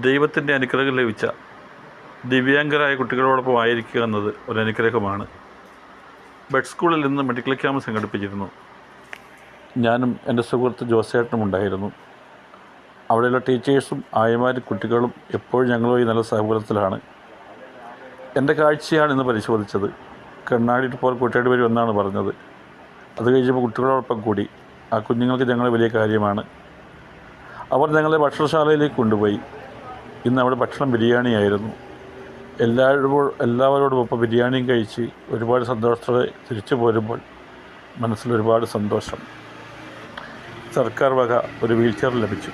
ദൈവത്തിൻ്റെ അനുഗ്രഹം ലഭിച്ച ദിവ്യാംഗരായ കുട്ടികളോടൊപ്പം ആയിരിക്കുക എന്നത് ഒരു അനുഗ്രഹമാണ്. ബെഡ് സ്കൂളിൽ നിന്ന് മെഡിക്കൽ ക്യാമ്പ് സംഘടിപ്പിച്ചിരുന്നു. ഞാനും എൻ്റെ സുഹൃത്ത് ജോസേട്ടനും ഉണ്ടായിരുന്നു. അവിടെയുള്ള ടീച്ചേഴ്സും ആയമാരും കുട്ടികളും എപ്പോഴും ഞങ്ങളുമായി നല്ല സഹകരണത്തിലാണ്. എൻ്റെ കാഴ്ചയാണ് ഇന്ന് പരിശോധിച്ചത്. കണ്ണാടിയിട്ട് പോൽ കുട്ടിയുടെ പേര് ഒന്നാണ് പറഞ്ഞത്. അത് കഴിഞ്ഞപ്പോൾ കുട്ടികളോടൊപ്പം കൂടി. ആ കുഞ്ഞുങ്ങൾക്ക് ഞങ്ങൾ വലിയ കാര്യമാണ്. അവർ ഞങ്ങളെ ഭക്ഷണശാലയിലേക്ക് കൊണ്ടുപോയി. ഇന്ന് അവിടെ ഭക്ഷണം ബിരിയാണിയായിരുന്നു. എല്ലാവരോടും ഒപ്പം ബിരിയാണിയും കഴിച്ച് ഒരുപാട് സന്തോഷത്തോടെ തിരിച്ചു പോരുമ്പോൾ മനസ്സിലൊരുപാട് സന്തോഷം. സർക്കാർ വക ഒരു വീൽ ചെയർ ലഭിച്ചു.